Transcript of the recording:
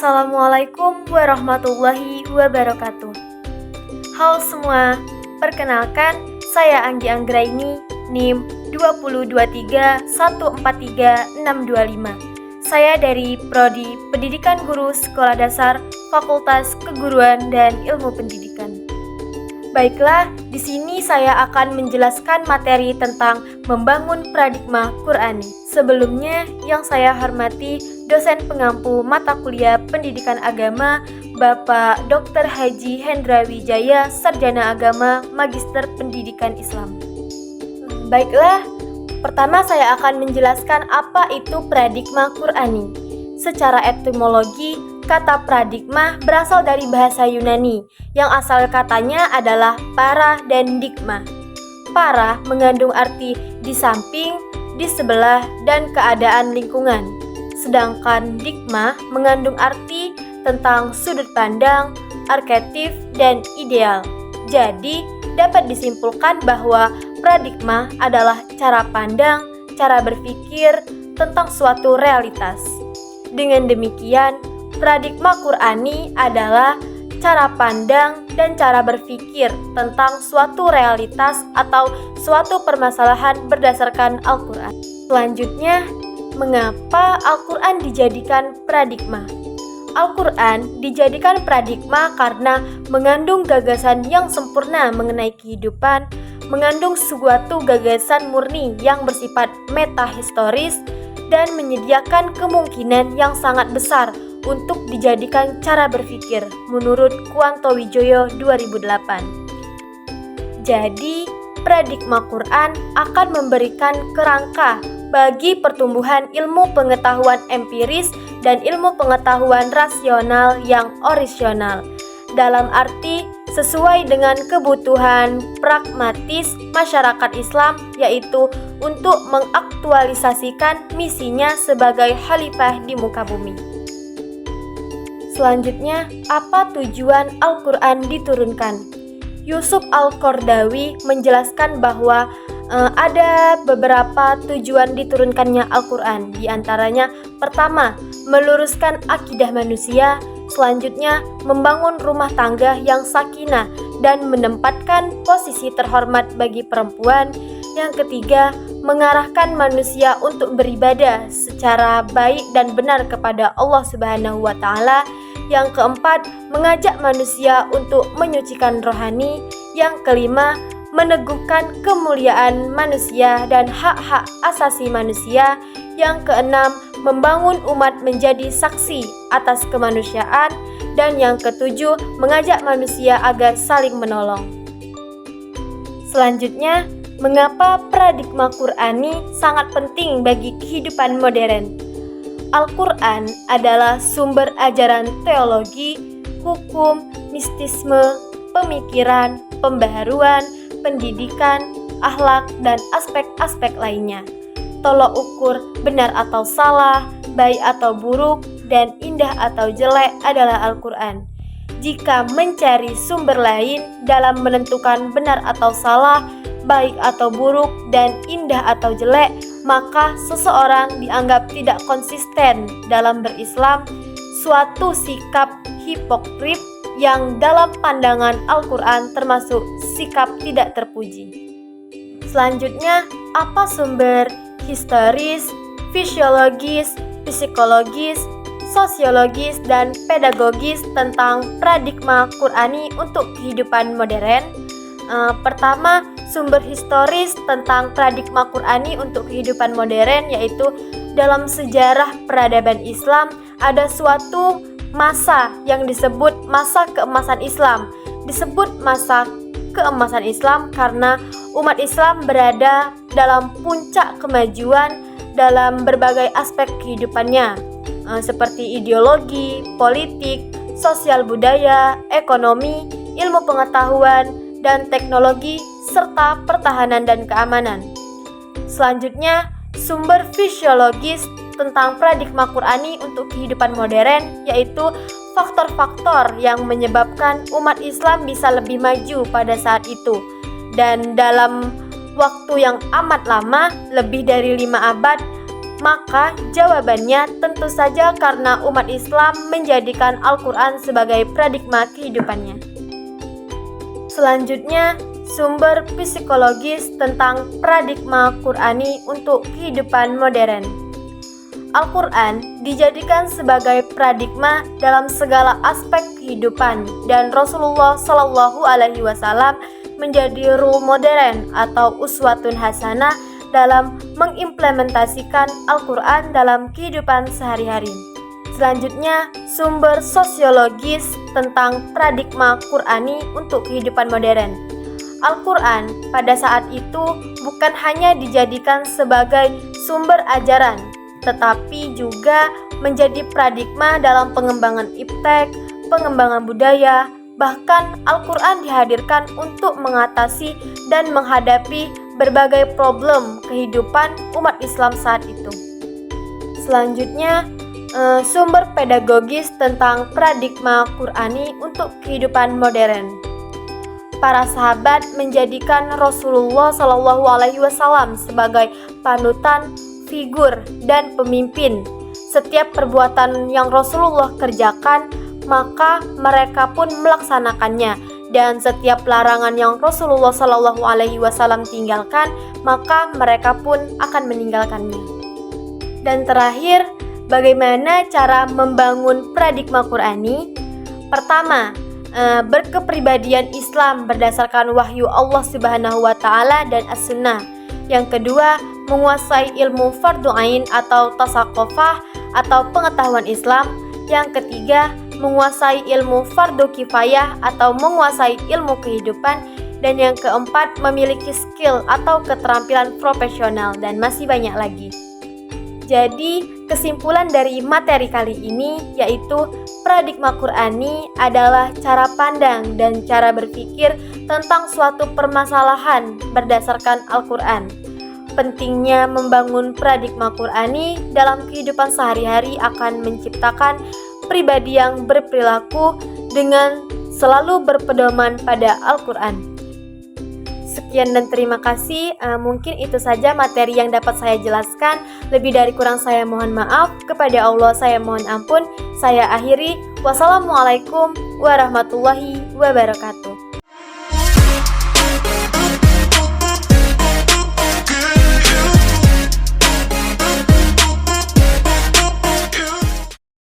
Assalamualaikum warahmatullahi wabarakatuh. Halo semua, perkenalkan saya Anggi Anggraini, NIM 2023143 Saya dari Prodi Pendidikan Guru Sekolah Dasar Fakultas Keguruan dan Ilmu Pendidikan. Baiklah, di sini saya akan menjelaskan materi tentang membangun paradigma Qur'ani. Sebelumnya, yang saya hormati dosen pengampu mata kuliah Pendidikan Agama, Bapak Dr. Haji Hendra Wijaya, Sarjana Agama, Magister Pendidikan Islam. Baiklah, pertama saya akan menjelaskan apa itu paradigma Qur'ani. Secara etimologi, kata paradigma berasal dari bahasa Yunani, yang asal katanya adalah para dan digma. Para mengandung arti di samping, di sebelah, dan keadaan lingkungan. Sedangkan digma mengandung arti tentang sudut pandang, arketip, dan ideal. Jadi, dapat disimpulkan bahwa paradigma adalah cara pandang, cara berpikir tentang suatu realitas. Dengan demikian, paradigma Qur'ani adalah cara pandang dan cara berpikir tentang suatu realitas atau suatu permasalahan berdasarkan Al-Quran. Selanjutnya, mengapa Al-Quran dijadikan paradigma? Al-Quran dijadikan paradigma karena mengandung gagasan yang sempurna mengenai kehidupan, mengandung suatu gagasan murni yang bersifat metahistoris, dan menyediakan kemungkinan yang sangat besar untuk dijadikan cara berpikir menurut Kuanto Wijoyo 2008. Jadi, paradigma Quran akan memberikan kerangka bagi pertumbuhan ilmu pengetahuan empiris dan ilmu pengetahuan rasional yang orisinal, dalam arti sesuai dengan kebutuhan pragmatis masyarakat Islam, yaitu untuk mengaktualisasikan misinya sebagai khalifah di muka bumi. Selanjutnya, apa tujuan Al-Quran diturunkan? Yusuf Al-Qaradawi menjelaskan bahwa ada beberapa tujuan diturunkannya Al-Quran. Di antaranya, pertama, meluruskan akidah manusia. Selanjutnya, membangun rumah tangga yang sakinah dan menempatkan posisi terhormat bagi perempuan. Yang ketiga, mengarahkan manusia untuk beribadah secara baik dan benar kepada Allah Subhanahu wa Ta'ala. Yang keempat, mengajak manusia untuk menyucikan rohani. Yang kelima, meneguhkan kemuliaan manusia dan hak-hak asasi manusia. Yang keenam, membangun umat menjadi saksi atas kemanusiaan. Dan yang ketujuh, mengajak manusia agar saling menolong. Selanjutnya, mengapa paradigma Qur'ani sangat penting bagi kehidupan modern? Al-Quran adalah sumber ajaran teologi, hukum, mistisme, pemikiran, pembaharuan, pendidikan, akhlak, dan aspek-aspek lainnya. Tolok ukur benar atau salah, baik atau buruk, dan indah atau jelek adalah Al-Quran. Jika mencari sumber lain dalam menentukan benar atau salah, baik atau buruk, dan indah atau jelek, maka seseorang dianggap tidak konsisten dalam berislam, suatu sikap hipokrit yang dalam pandangan Al-Quran termasuk sikap tidak terpuji. Selanjutnya, apa sumber historis, fisiologis, psikologis, sosiologis, dan pedagogis tentang paradigma Qur'ani untuk kehidupan modern? Pertama, sumber historis tentang paradigma Qur'ani untuk kehidupan modern, yaitu dalam sejarah peradaban Islam ada suatu masa yang disebut masa keemasan Islam. Disebut masa keemasan Islam karena umat Islam berada dalam puncak kemajuan dalam berbagai aspek kehidupannya, seperti ideologi, politik, sosial budaya, ekonomi, ilmu pengetahuan, dan teknologi, serta pertahanan dan keamanan. Selanjutnya, sumber fisiologis tentang paradigma Qur'ani untuk kehidupan modern, yaitu faktor-faktor yang menyebabkan umat Islam bisa lebih maju pada saat itu. Dan dalam waktu yang amat lama, lebih dari 5 abad, Maka jawabannya tentu saja karena umat Islam menjadikan Al-Quran sebagai paradigma kehidupannya. Selanjutnya, sumber psikologis tentang paradigma Qur'ani untuk kehidupan modern. Al-Quran dijadikan sebagai paradigma dalam segala aspek kehidupan dan Rasulullah Shallallahu Alaihi Wasallam menjadi role modern atau uswatun hasanah dalam mengimplementasikan Al-Quran dalam kehidupan sehari-hari. Selanjutnya, sumber sosiologis tentang paradigma Qur'ani untuk kehidupan modern. Al-Quran pada saat itu bukan hanya dijadikan sebagai sumber ajaran, tetapi juga menjadi paradigma dalam pengembangan iptek, pengembangan budaya. Bahkan Al-Quran dihadirkan untuk mengatasi dan menghadapi berbagai problem kehidupan umat Islam saat itu. Selanjutnya, sumber pedagogis tentang paradigma Qur'ani untuk kehidupan modern. Para sahabat menjadikan Rasulullah Shallallahu Alaihi Wasallam sebagai panutan, figur, dan pemimpin. Setiap perbuatan yang Rasulullah kerjakan, maka mereka pun melaksanakannya, dan setiap larangan yang Rasulullah Shallallahu Alaihi Wasallam tinggalkan, maka mereka pun akan meninggalkannya. Dan terakhir, bagaimana cara membangun paradigma Qur'ani? Pertama, berkepribadian Islam berdasarkan wahyu Allah Subhanahu wa Ta'ala dan As-Sunnah. Yang kedua, menguasai ilmu fardhu ain atau tasaqufah atau pengetahuan Islam. Yang ketiga, menguasai ilmu fardhu kifayah atau menguasai ilmu kehidupan. Dan yang keempat, memiliki skill atau keterampilan profesional, dan masih banyak lagi. Jadi, kesimpulan dari materi kali ini yaitu paradigma Qur'ani adalah cara pandang dan cara berpikir tentang suatu permasalahan berdasarkan Al-Quran. Pentingnya membangun paradigma Qur'ani dalam kehidupan sehari-hari akan menciptakan pribadi yang berperilaku dengan selalu berpedoman pada Al-Quran. Sekian dan terima kasih. Mungkin itu saja materi yang dapat saya jelaskan. Lebih dari kurang saya mohon maaf. Kepada Allah saya mohon ampun. Saya akhiri. Wassalamualaikum warahmatullahi wabarakatuh.